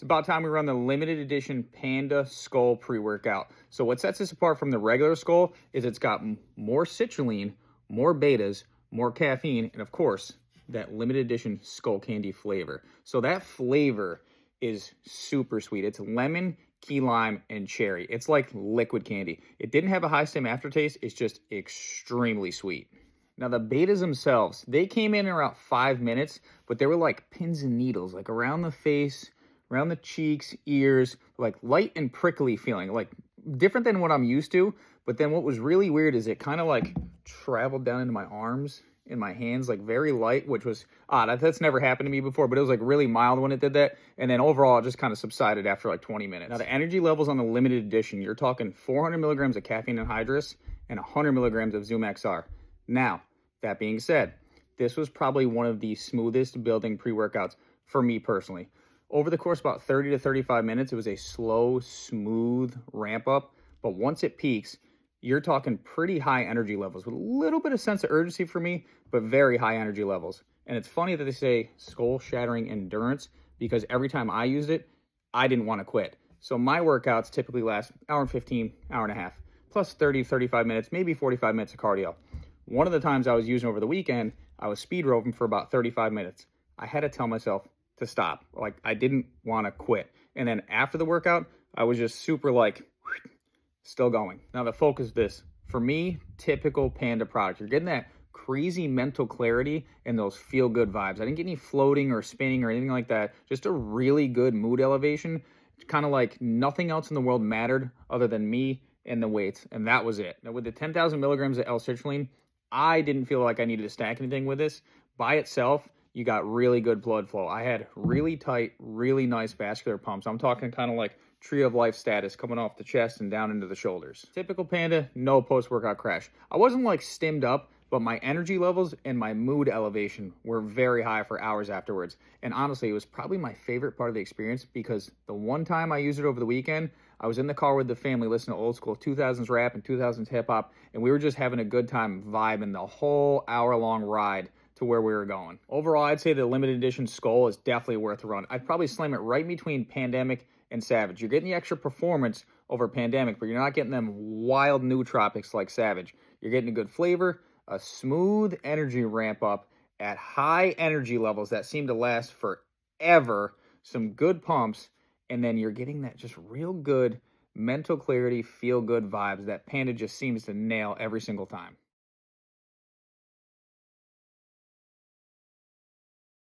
about time we run the limited edition Panda Skull pre-workout. So what sets this apart from the regular Skull is it's got more citrulline, more betas, more caffeine, and of course, that limited edition Skull Candy flavor. So that flavor is super sweet. It's lemon, key lime, and cherry. It's like liquid candy. It didn't have a high stem aftertaste. It's just extremely sweet. Now the betas themselves, they came in around 5 minutes, but they were like pins and needles, like around the face, around the cheeks, ears, like light and prickly feeling, like different than what I'm used to. But then what was really weird is it kind of like traveled down into my arms and my hands, like very light, which was odd. That's never happened to me before, but it was like really mild when it did that. And then overall, it just kind of subsided after like 20 minutes. Now the energy levels on the limited edition, you're talking 400 milligrams of caffeine anhydrous and 100 milligrams of Zoom XR. Now, that being said, this was probably one of the smoothest building pre-workouts for me personally. Over the course of about 30 to 35 minutes, it was a slow, smooth ramp up. But once it peaks, you're talking pretty high energy levels with a little bit of sense of urgency for me, but very high energy levels. And it's funny that they say skull-shattering endurance because every time I used it, I didn't want to quit. So my workouts typically last hour and 15, hour and a half, plus 30, 35 minutes, maybe 45 minutes of cardio. One of the times I was using over the weekend, I was speed roving for about 35 minutes. I had to tell myself to stop. Like, I didn't want to quit. And then after the workout, I was just super like, still going. Now the focus of this, for me, typical Panda product. You're getting that crazy mental clarity and those feel-good vibes. I didn't get any floating or spinning or anything like that. Just a really good mood elevation. Kind of like nothing else in the world mattered other than me and the weights. And that was it. Now with the 10,000 milligrams of L-citrulline, I didn't feel like I needed to stack anything with this. By itself, you got really good blood flow. I had really tight, really nice vascular pumps. I'm talking kind of like tree of life status coming off the chest and down into the shoulders. Typical Panda, no post-workout crash. I wasn't like stimmed up, but my energy levels and my mood elevation were very high for hours afterwards. And honestly, it was probably my favorite part of the experience because the one time I used it over the weekend, I was in the car with the family listening to old school 2000s rap and 2000s hip hop, and we were just having a good time vibing the whole hour-long ride to where we were going. Overall, I'd say the limited edition Skull is definitely worth a run. I'd probably slam it right between Pandemic and Savage. You're getting the extra performance over Pandemic, but you're not getting them wild nootropics like Savage. You're getting a good flavor, a smooth energy ramp up at high energy levels that seem to last forever, some good pumps, and then you're getting that just real good mental clarity, feel good vibes that Panda just seems to nail every single time.